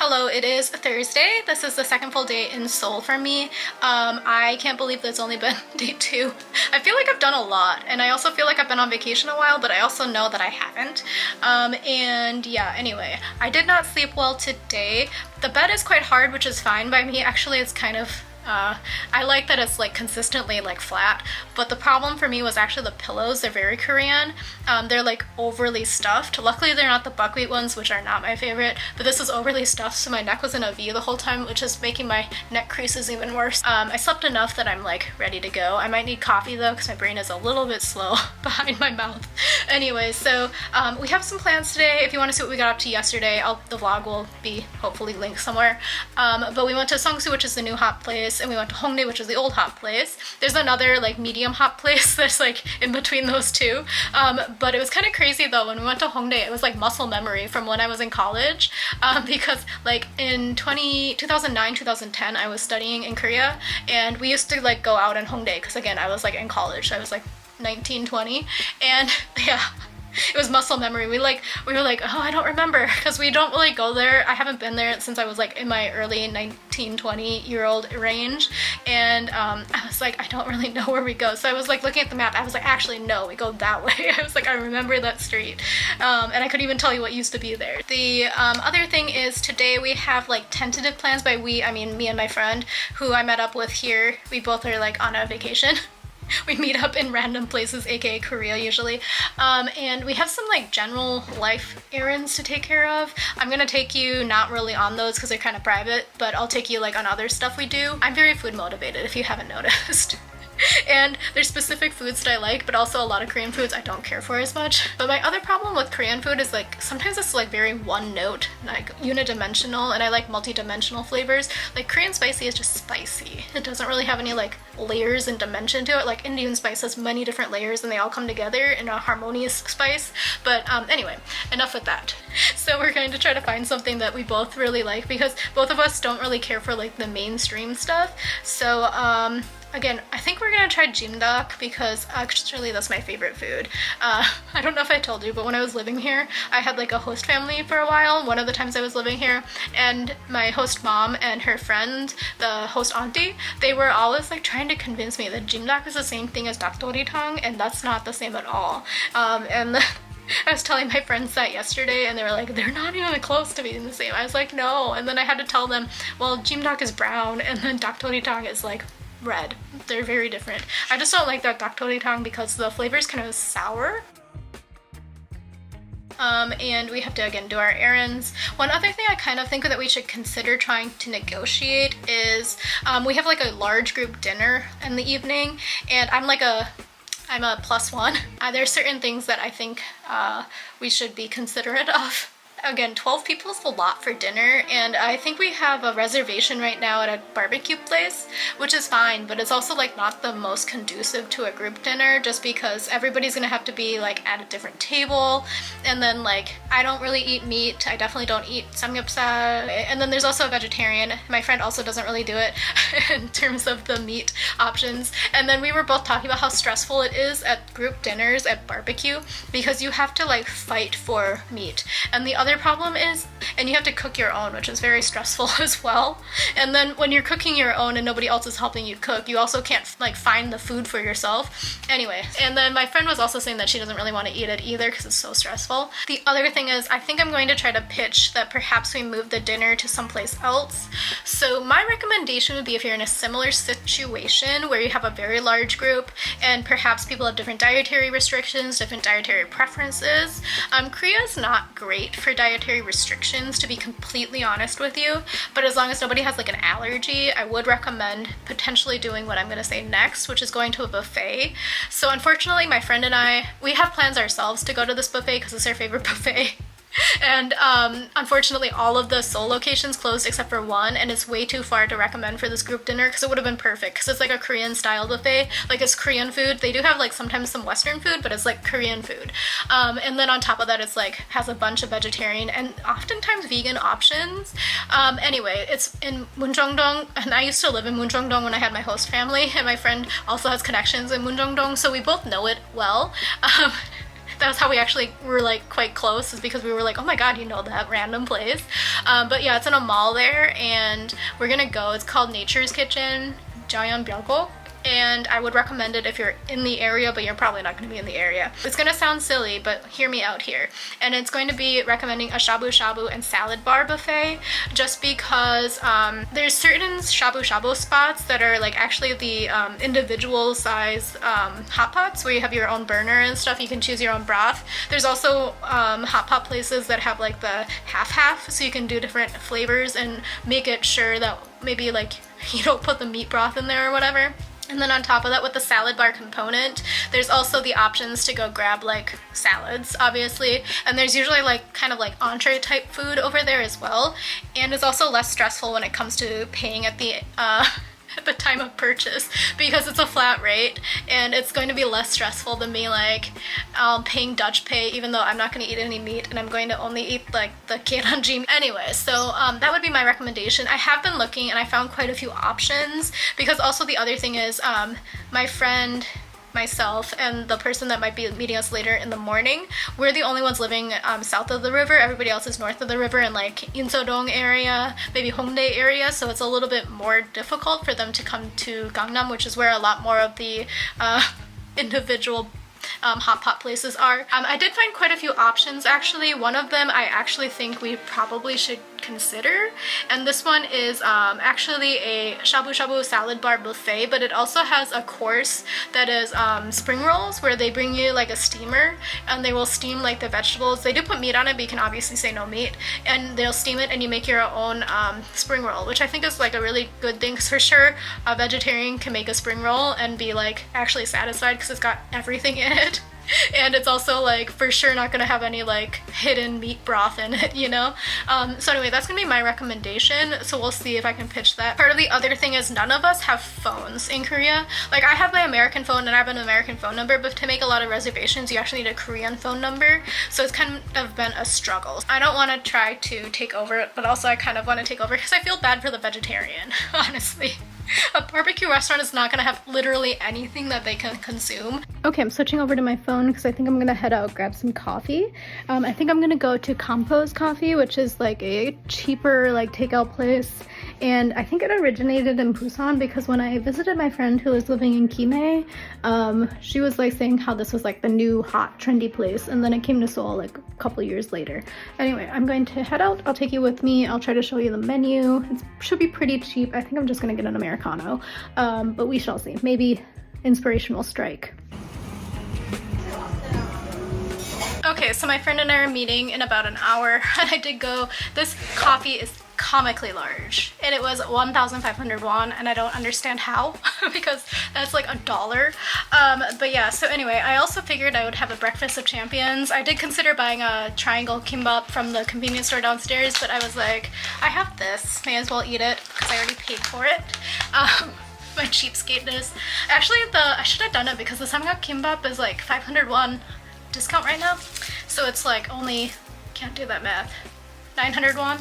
Hello, it is Thursday. This is the second full day in Seoul for me. I can't believe that it's only been day 2. I feel like I've done a lot, and I also feel like I've been on vacation a while, but I also know that I haven't. And yeah, anyway, I did not sleep well today. The bed is quite hard, which is fine by me. Actually, it's kind of I like that it's like consistently like flat, but the problem for me was actually the pillows. They're very Korean. They're like overly stuffed. Luckily they're not the buckwheat ones, which are not my favorite, but this is overly stuffed, so my neck was in a V the whole time, which is making my neck creases even worse. I slept enough that I'm like ready to go. I might need coffee though, because my brain is a little bit slow behind my mouth. Anyway, so we have some plans today. If you want to see what we got up to yesterday, the vlog will be hopefully linked somewhere. But we went to Seoul, which is the new hot place, and we went to Hongdae, which is the old hot place. There's another like medium hot place that's like in between those two. But it was kind of crazy though. When we went to Hongdae, it was like muscle memory from when I was in college, because like in 2009, 2010, I was studying in Korea, and we used to like go out in Hongdae because again, I was like in college, so I was like 19, 20, and yeah. It was muscle memory. We were like, oh, I don't remember, because we don't really go there. I haven't been there since I was like in my early 19, 20-year-old range, and I was like, I don't really know where we go. So I was like looking at the map. I was like, actually no, we go that way. I was like, I remember that street, and I could even tell you what used to be there. The other thing is today we have like tentative plans. By we, I mean me and my friend who I met up with here. We both are like on a vacation. We meet up in random places, aka Korea usually, and we have some like general life errands to take care of. I'm gonna take you not really on those because they're kind of private, but I'll take you like on other stuff we do. I'm very food motivated, if you haven't noticed. And there's specific foods that I like, but also a lot of Korean foods I don't care for as much. But my other problem with Korean food is like sometimes it's like very one note, like unidimensional, and I like multi-dimensional flavors. Like Korean spicy is just spicy. It doesn't really have any like layers and dimension to it. Like Indian spice has many different layers and they all come together in a harmonious spice. But anyway, enough with that. So we're going to try to find something that we both really like, because both of us don't really care for like the mainstream stuff. So again, I think we're gonna try jjimdak because actually that's my favorite food. I don't know if I told you, but when I was living here, I had like a host family for a while, one of the times I was living here, and my host mom and her friend, the host auntie, they were always like trying to convince me that jjimdak is the same thing as dakdoritang, and that's not the same at all. And I was telling my friends that yesterday, and they were like, they're not even close to being the same. I was like, no. And then I had to tell them, well, jjimdak is brown, and then dakdoritang is like red. They're very different. I just don't like that dakdoritang because the flavor is kind of sour. And we have to again do our errands. One other thing I kind of think that we should consider trying to negotiate is we have like a large group dinner in the evening, and I'm a +1. There's certain things that I think we should be considerate of. Again, 12 people is a lot for dinner, and I think we have a reservation right now at a barbecue place, which is fine, but it's also like not the most conducive to a group dinner, just because everybody's gonna have to be like at a different table, and then like I don't really eat meat. I definitely don't eat samgyeopsal, and then there's also a vegetarian. My friend also doesn't really do it in terms of the meat options. And then we were both talking about how stressful it is at group dinners at barbecue, because you have to like fight for meat, and the other problem is, and you have to cook your own, which is very stressful as well. And then when you're cooking your own and nobody else is helping you cook, you also can't like find the food for yourself. Anyway, and then my friend was also saying that she doesn't really want to eat it either because it's so stressful. The other thing is, I think I'm going to try to pitch that perhaps we move the dinner to someplace else. So my recommendation would be, if you're in a similar situation where you have a very large group and perhaps people have different dietary restrictions, different dietary preferences. Korea is not great for dietary restrictions, to be completely honest with you, but as long as nobody has like an allergy, I would recommend potentially doing what I'm going to say next, which is going to a buffet. So unfortunately, my friend and I, we have plans ourselves to go to this buffet because it's our favorite buffet. And unfortunately all of the Seoul locations closed except for one, and it's way too far to recommend for this group dinner, because it would have been perfect because it's like a Korean style buffet. Like it's Korean food. They do have like sometimes some Western food, but it's like Korean food. And then on top of that, it's like has a bunch of vegetarian and oftentimes vegan options. Anyway, it's in Myeongdong, and I used to live in Myeongdong when I had my host family, and my friend also has connections in Myeongdong, so we both know it well. That's how we actually were like quite close, is because we were like, oh my god, you know that random place. But yeah, it's in a mall there, and we're gonna go. It's called Nature's Kitchen, Jjimdak. And I would recommend it if you're in the area, but you're probably not going to be in the area. It's going to sound silly, but hear me out here. And it's going to be recommending a shabu shabu and salad bar buffet, just because there's certain shabu shabu spots that are like actually the individual size hot pots where you have your own burner and stuff. You can choose your own broth. There's also hot pot places that have like the half-half, so you can do different flavors and make it sure that maybe like you don't put the meat broth in there or whatever. And then on top of that, with the salad bar component, there's also the options to go grab like salads, obviously. And there's usually like kind of like entree type food over there as well. And it's also less stressful when it comes to paying at the time of purchase, because it's a flat rate, and it's going to be less stressful than me like paying Dutch pay, even though I'm not going to eat any meat and I'm going to only eat like the keranjim anyway. So that would be my recommendation. I have been looking and I found quite a few options, because also the other thing is my friend, myself, and the person that might be meeting us later in the morning, we're the only ones living south of the river. Everybody else is north of the river in like Incheon area, maybe Hongdae area, so it's a little bit more difficult for them to come to Gangnam, which is where a lot more of the individual hot pot places are. I did find quite a few options actually. One of them I actually think we probably should consider, and this one is actually a shabu shabu salad bar buffet, but it also has a course that is spring rolls, where they bring you like a steamer and they will steam like the vegetables. They do put meat on it, but you can obviously say no meat, and they'll steam it and you make your own spring roll, which I think is like a really good thing, because for sure a vegetarian can make a spring roll and be like actually satisfied because it's got everything in it. And it's also like for sure not gonna have any like hidden meat broth in it, you know? So anyway, that's gonna be my recommendation, so we'll see if I can pitch that. Part of the other thing is none of us have phones in Korea. Like I have my American phone and I have an American phone number, but to make a lot of reservations you actually need a Korean phone number, so it's kind of been a struggle. I don't want to try to take over it, but also I kind of want to take over because I feel bad for the vegetarian, honestly. A barbecue restaurant is not going to have literally anything that they can consume. Okay, I'm switching over to my phone because I think I'm going to head out, grab some coffee. I think I'm going to go to Compose Coffee, which is like a cheaper like takeout place. And I think it originated in Busan, because when I visited my friend who was living in Kimhae, she was like saying how this was like the new hot trendy place, and then it came to Seoul like a couple years later. Anyway, I'm going to head out. I'll take you with me. I'll try to show you the menu. It should be pretty cheap. I think I'm just gonna get an Americano, but we shall see. Maybe inspiration will strike. Okay, so my friend and I are meeting in about an hour, and I did go. This coffee is comically large, and it was 1,500 won, and I don't understand how because that's like $1. But yeah, so anyway, I also figured I would have a breakfast of champions. I did consider buying a triangle kimbap from the convenience store downstairs, but I was like, I have this, may as well eat it because I already paid for it. My cheapskateness. Actually, I should have done it because the samgak kimbap is like 500 won discount right now, so it's like only, can't do that math, 900 won.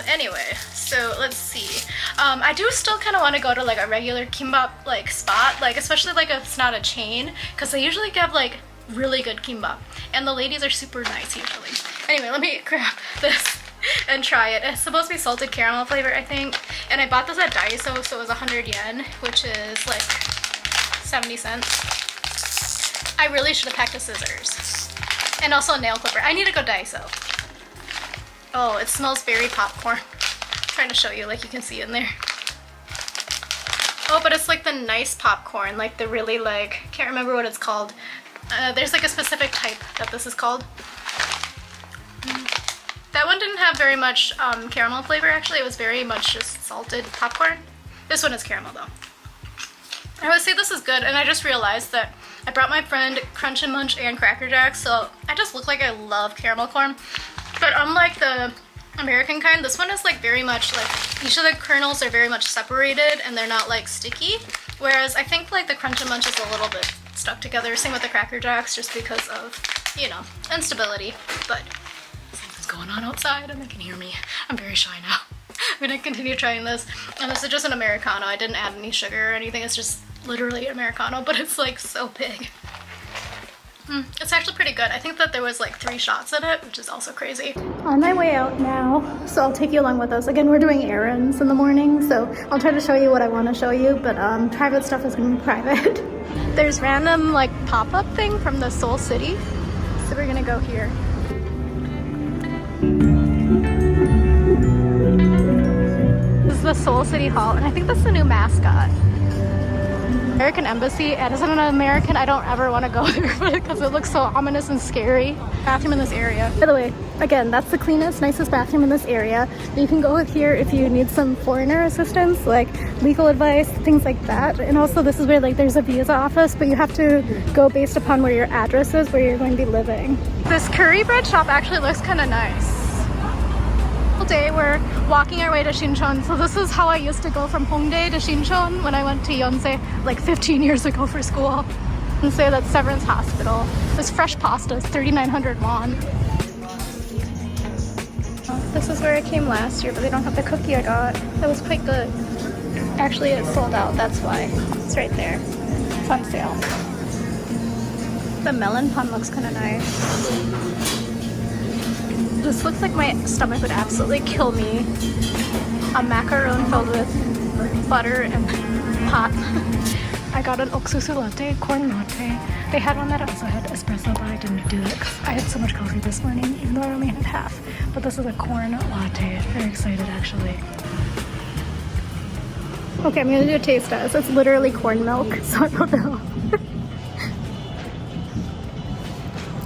Anyway, so let's see. I do still kind of want to go to like a regular kimbap like spot, like especially like if it's not a chain, because they usually give like really good kimbap, and the ladies are super nice usually. Anyway, let me grab this and try it. It's supposed to be salted caramel flavor, I think, and I bought this at Daiso, so it was 100 yen, which is like 70 cents. I really should have packed a scissors and also a nail clipper. I need to go Daiso. Oh, it smells very popcorn. I'm trying to show you, like you can see in there. Oh, but it's like the nice popcorn, like the really like, can't remember what it's called. There's like a specific type that this is called. That one didn't have very much caramel flavor actually. It was very much just salted popcorn. This one is caramel though. I would say this is good, and I just realized that I brought my friend Crunch and Munch and Cracker Jacks, so I just look like I love caramel corn. But unlike the American kind, this one is like very much like, each of the kernels are very much separated and they're not like sticky. Whereas I think like the Crunch and Munch is a little bit stuck together. Same with the Cracker Jacks, just because of, you know, instability. But something's going on outside and they can hear me. I'm very shy now. I'm gonna continue trying this. And this is just an Americano. I didn't add any sugar or anything. It's just literally Americano, but it's like so big. It's actually pretty good. I think that there was like 3 shots in it, which is also crazy. On my way out now, so I'll take you along with us. Again, we're doing errands in the morning, so I'll try to show you what I want to show you, but private stuff is going to be private. There's random like pop-up thing from the Seoul city, so we're gonna go here. This is the Seoul City Hall, and I think that's the new mascot. American Embassy, and as an American, I don't ever want to go there because it looks so ominous and scary. Bathroom in this area. By the way, again, that's the cleanest, nicest bathroom in this area. You can go here if you need some foreigner assistance, like legal advice, things like that. And also this is where like there's a visa office, but you have to go based upon where your address is, where you're going to be living. This curry bread shop actually looks kind of nice. Day we're walking our way to Sinchon, so this is how I used to go from Hongdae to Sinchon when I went to Yonsei like 15 years ago for school. And say that's Severance Hospital. This fresh pasta is 3,900 won. This is where I came last year, but they don't have the cookie I got. That was quite good. Actually, it sold out, that's why. It's right there. It's on sale. The melon pun looks kind of nice. This looks like my stomach would absolutely kill me. A macaron filled with butter and pot. I got an 옥수수 latte, corn latte. They had one that also had espresso, but I didn't do it because I had so much coffee this morning, even though I only had half. But this is a corn latte. Very excited, actually. Okay, I'm gonna do a taste test. It's literally corn milk, so I don't know.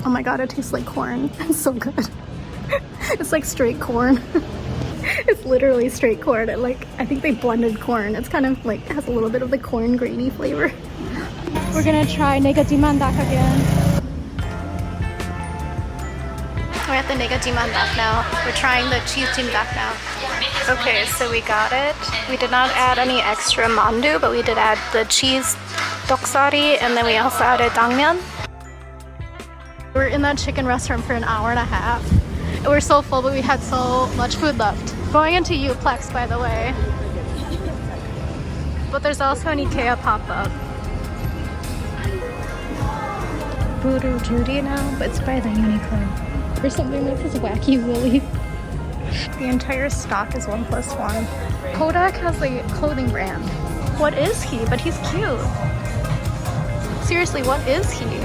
Oh my god, it tastes like corn. It's so good. It's like straight corn. It's literally straight corn. I think they blended corn. It's kind of like, has a little bit of the corn grainy flavor. We're gonna try jjimdak again. We're at the jjimdak now. We're trying the cheese jjimdak now. Okay, so we got it. We did not add any extra mandu, but we did add the cheese dokssari, and then we also added dangmyeon. We're in that chicken restaurant for an hour and a half. We're so full, but we had so much food left. Going into Uplex, by the way. But there's also an IKEA pop-up. Voodoo Judy now, but it's by the Uniqlo. Or something that says Wacky Willy. The entire stock is 1+1. Kodak has a clothing brand. What is he? But he's cute. Seriously, what is he?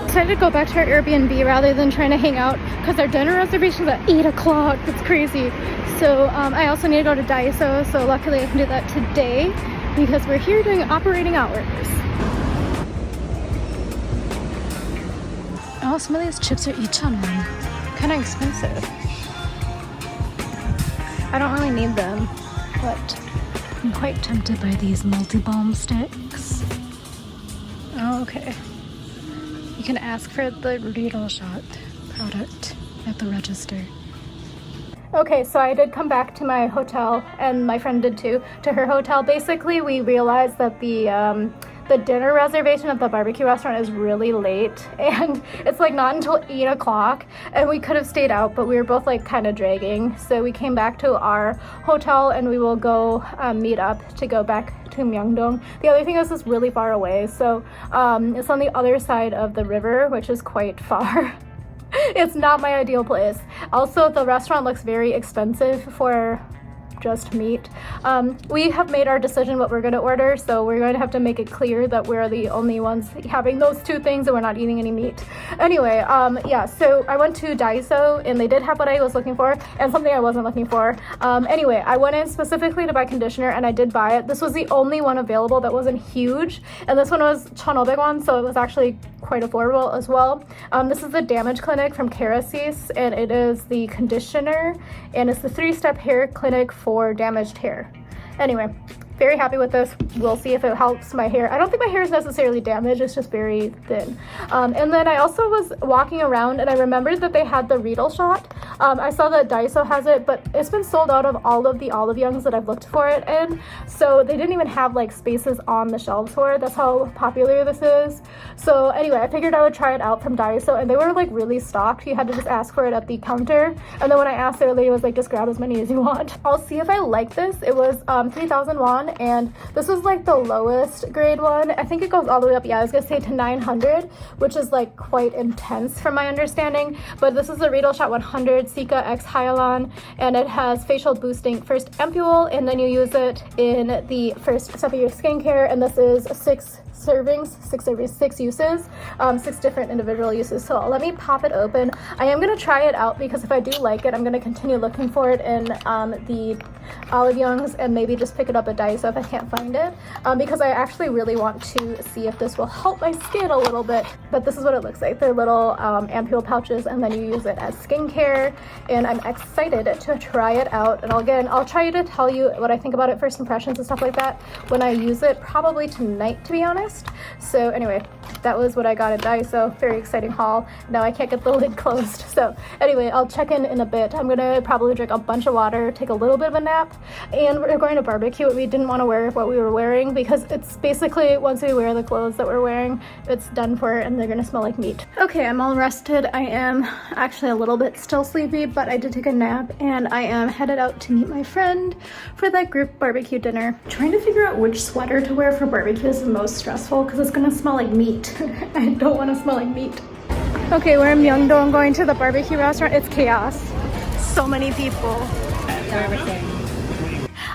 Decided to go back to our Airbnb rather than trying to hang out because our dinner reservation is at 8 o'clock. It's crazy. So I also need to go to Daiso, so luckily I can do that today because we're here doing operating hours. Oh, some of these chips are each on one. Kind of expensive. I don't really need them, but I'm quite tempted by these multi-balm sticks. Oh, okay. You can ask for the Reedle Shot product at the register. Okay, so I did come back to my hotel, and my friend did too, to her hotel. Basically, we realized that the dinner reservation at the barbecue restaurant is really late, and it's like not until 8 o'clock, and we could have stayed out, but we were both like kind of dragging. So we came back to our hotel, and we will go meet up to go back to Myeongdong. The other thing is it's really far away, so it's on the other side of the river, which is quite far. It's not my ideal place. Also, the restaurant looks very expensive for just meat. We have made our decision what we're going to order, so we're going to have to make it clear that we're the only ones having those two things and we're not eating any meat. Anyway, yeah, so I went to Daiso and they did have what I was looking for and something I wasn't looking for. Anyway, I went in specifically to buy conditioner and I did buy it. This was the only one available that wasn't huge, and this one was 1,500 won, so it was actually quite affordable as well. This is the Damage Clinic from Kerasis, and it is the conditioner, and it's the 3-step hair clinic for damaged hair. Anyway, very happy with this. We'll see if it helps my hair. I don't think my hair is necessarily damaged, it's just very thin. And then I also was walking around and I remembered that they had the Reedle Shot. I saw that Daiso has it, but it's been sold out of all of the Olive Youngs that I've looked for it in. So they didn't even have like spaces on the shelves for it. That's how popular this is. So anyway, I figured I would try it out from Daiso, and they were like really stocked. You had to just ask for it at the counter. And then when I asked, the lady was like, just grab as many as you want. I'll see if I like this. It was 3,000 won. on, and this is like the lowest grade one. I think it goes all the way up, yeah, I was gonna say to 900, which is like quite intense from my understanding. But this is the Reedle Shot 100 Cica X Hyaluron, and it has facial boosting first ampule, and then you use it in the first step of your skincare, and this is 6 servings, 6 uses, 6 different individual uses. So let me pop it open. I am going to try it out because if I do like it, I'm going to continue looking for it in the Olive Young's and maybe just pick it up at Daiso if I can't find it, because I actually really want to see if this will help my skin a little bit. But this is what it looks like. They're little ampule pouches, and then you use it as skincare, and I'm excited to try it out. And again, I'll try to tell you what I think about it, first impressions and stuff like that, when I use it, probably tonight, to be honest. So anyway, that was what I got at Daiso. Very exciting haul. Now I can't get the lid closed. So anyway, I'll check in a bit. I'm gonna probably drink a bunch of water, take a little bit of a nap, and we're going to barbecue. We didn't want to wear what we were wearing because it's basically, once we wear the clothes that we're wearing, it's done for and they're gonna smell like meat. Okay, I'm all rested. I am actually a little bit still sleepy, but I did take a nap, and I am headed out to meet my friend for that group barbecue dinner. Trying to figure out which sweater to wear for barbecue is the most stressful because it's gonna smell like meat. I don't want to smell like meat. Okay, we're in Myeongdong going to the barbecue restaurant. It's chaos. So many people.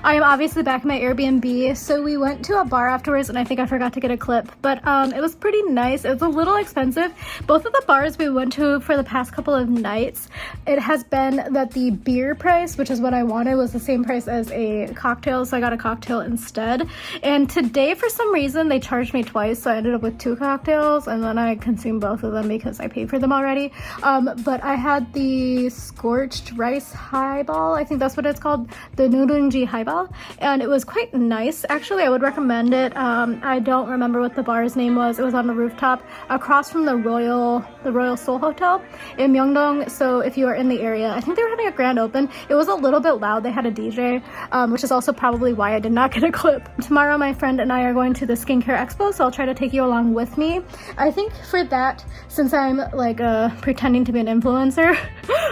I am obviously back in my Airbnb, so we went to a bar afterwards, and I think I forgot to get a clip, but it was pretty nice. It was a little expensive. Both of the bars we went to for the past couple of nights, it has been that the beer price, which is what I wanted, was the same price as a cocktail, so I got a cocktail instead. And today, for some reason, they charged me twice, so I ended up with 2 cocktails, and then I consumed both of them because I paid for them already. But I had the scorched rice highball, I think that's what it's called, the noodungji highball. And it was quite nice. Actually, I would recommend it. I don't remember what the bar's name was. It was on the rooftop across from the Royal Seoul Hotel in Myeongdong. So if you are in the area, I think they were having a grand open. It was a little bit loud. They had a DJ, which is also probably why I did not get a clip. Tomorrow, my friend and I are going to the skincare expo, so I'll try to take you along with me. I think for that, since I'm like pretending to be an influencer,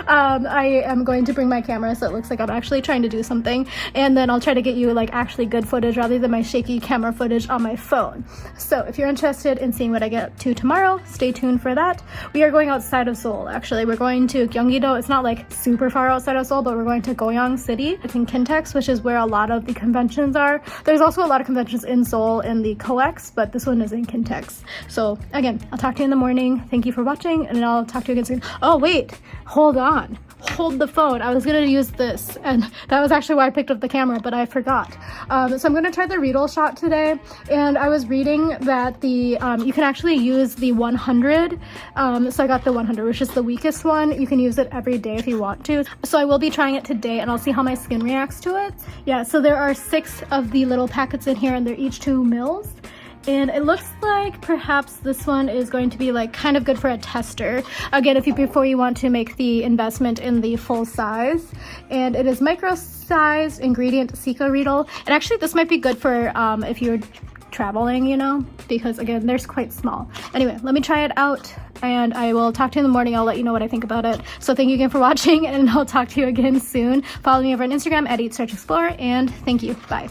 I am going to bring my camera so it looks like I'm actually trying to do something, and then I'll try to get you like actually good footage rather than my shaky camera footage on my phone. So if you're interested in seeing what I get up to tomorrow, stay tuned for that. We are going outside of Seoul, actually. We're going to Gyeonggi-do. It's not like super far outside of Seoul, but we're going to Goyang City. It's in Kintex, which is where a lot of the conventions are. There's also a lot of conventions in Seoul in the COEX, but this one is in Kintex. So again, I'll talk to you in the morning. Thank you for watching, and I'll talk to you again soon. Oh wait, hold on. Hold the phone. I was gonna use this, and that was actually why I picked up the camera, but I forgot. So I'm gonna try the Reedle Shot today, and I was reading that the you can actually use the 100. So I got the 100, which is the weakest one. You can use it every day if you want to. So I will be trying it today, and I'll see how my skin reacts to it. Yeah, so there are 6 of the little packets in here, and they're each 2 mils. And it looks like perhaps this one is going to be like kind of good for a tester. Again, before you want to make the investment in the full size. And it is micro size ingredient Cica Reedle. And actually this might be good for if you're traveling, you know, because again, they're quite small. Anyway, let me try it out, and I will talk to you in the morning. I'll let you know what I think about it. So thank you again for watching, and I'll talk to you again soon. Follow me over on Instagram at EatSearchExplore, and thank you. Bye.